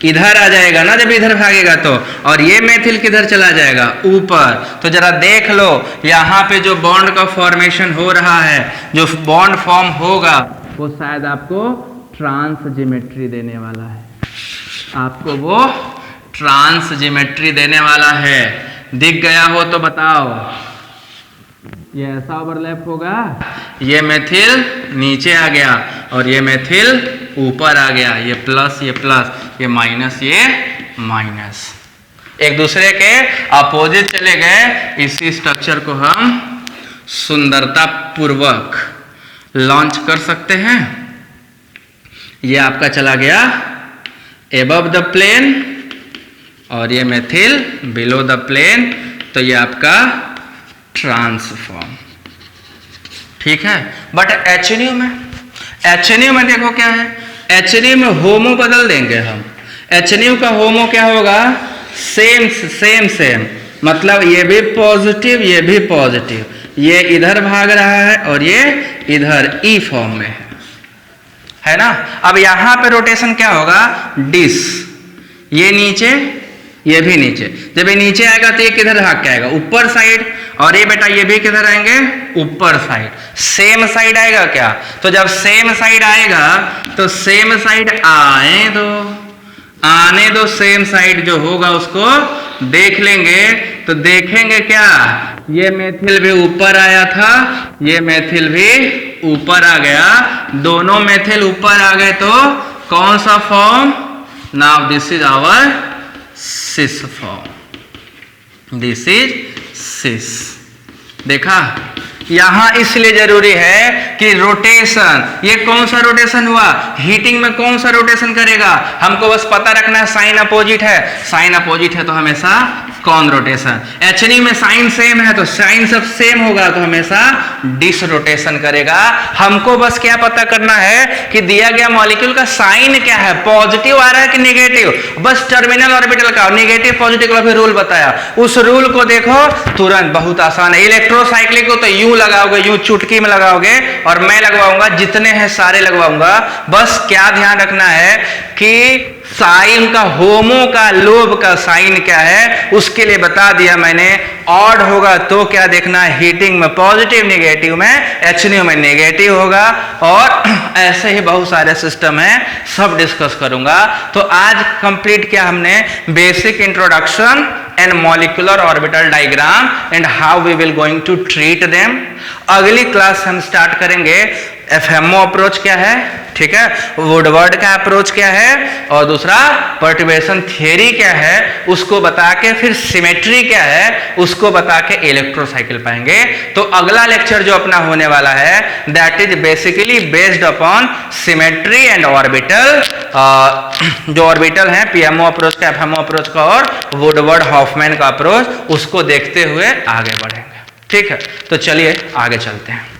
इधर आ जाएगा ना जब इधर भागेगा तो, और ये मेथिल किधर चला जाएगा, ऊपर। तो जरा देख लो यहाँ पे जो बॉन्ड का फॉर्मेशन हो रहा है, जो बॉन्ड फॉर्म होगा वो शायद आपको ट्रांस ज्योमेट्री देने वाला है, आपको वो ट्रांस ज्योमेट्री देने वाला है। दिख गया हो तो बताओ, ये ऐसा ओवरलैप होगा, ये मेथिल नीचे आ गया और ये मेथिल ऊपर आ गया, ये प्लस, ये माइनस, ये माइनस, एक दूसरे के अपोजिट चले गए। इसी स्ट्रक्चर को हम सुंदरता पूर्वक लॉन्च कर सकते हैं। ये आपका चला गया एबव द प्लेन और ये मेथिल बिलो द प्लेन, तो ये आपका ट्रांसफॉर्म, ठीक है। बट HNO में देखो क्या है, HNO में होमो बदल देंगे हम। HNO का होमो क्या होगा, सेम, मतलब ये भी पॉजिटिव, ये भी पॉजिटिव, ये इधर भाग रहा है और ये इधर ई फॉर्म में है ना। अब यहां पे रोटेशन क्या होगा, डिस, ये नीचे, ये भी नीचे। जब ये नीचे आएगा तो ये किधर भाग के आएगा, ऊपर साइड, और ये बेटा ये भी किधर आएंगे, ऊपर साइड। सेम साइड आएगा क्या, तो जब सेम साइड आएगा तो सेम साइड आने दो, सेम साइड जो होगा उसको देख लेंगे। तो देखेंगे क्या, ये मेथिल भी ऊपर आया था, ये मेथिल भी ऊपर आ गया, दोनों मेथिल ऊपर आ गए, तो कौन सा form, now this is our cis form, this is cis. देखा, यहां इसलिए जरूरी है कि रोटेशन, ये कौन सा रोटेशन हुआ, हीटिंग में कौन सा रोटेशन करेगा, हमको बस पता रखना है। साइन अपोजिट है तो हमेशा कौन रोटेशन। HNO में साइन सेम है तो साइन सब सेम होगा, तो हमेशा डिस रोटेशन करेगा। हमको बस क्या पता करना है कि दिया गया मॉलिक्यूल का साइन क्या है, पॉजिटिव आ रहा है कि नेगेटिव, बस टर्मिनल ऑर्बिटल का नेगेटिव पॉजिटिव का भी रूल बताया, उस रूल को देखो तुरंत, बहुत आसान है। इलेक्ट्रोसाइक्लिक को तो यूं लगाओगे, यूं चुटकी में लगाओगे, और मैं लगवाऊंगा, जितने हैं सारे लगवाऊंगा। बस क्या ध्यान रखना है कि साइन का, होमो का, लोब का साइन क्या है उसके लिए बता दिया मैंने। ऑड होगा तो क्या देखना है, हीटिंग में पॉजिटिव, नेगेटिव में, HNO में नेगेटिव होगा, और ऐसे ही बहुत सारे सिस्टम हैं, सब डिस्कस करूंगा। तो आज कंप्लीट किया हमने basic introduction and molecular orbital diagram and how we will going to treat them. अगली क्लास हम स्टार्ट करेंगे FMO अप्रोच क्या है, ठीक है, वुडवर्ड का अप्रोच क्या है, और दूसरा पर्टर्बेशन थियरी क्या है उसको बता के, फिर सिमेट्री क्या है उसको बता के इलेक्ट्रोसाइकिल पाएंगे। तो अगला लेक्चर जो अपना होने वाला है that is basically based upon symmetry and orbital, जो ऑर्बिटल है PMO अप्रोच का, FMO अप्रोच का और वुडवर्ड हॉफमैन का अप्रोच, उसको देखते हुए आगे बढ़ेंगे। ठीक है, तो चलिए आगे चलते हैं।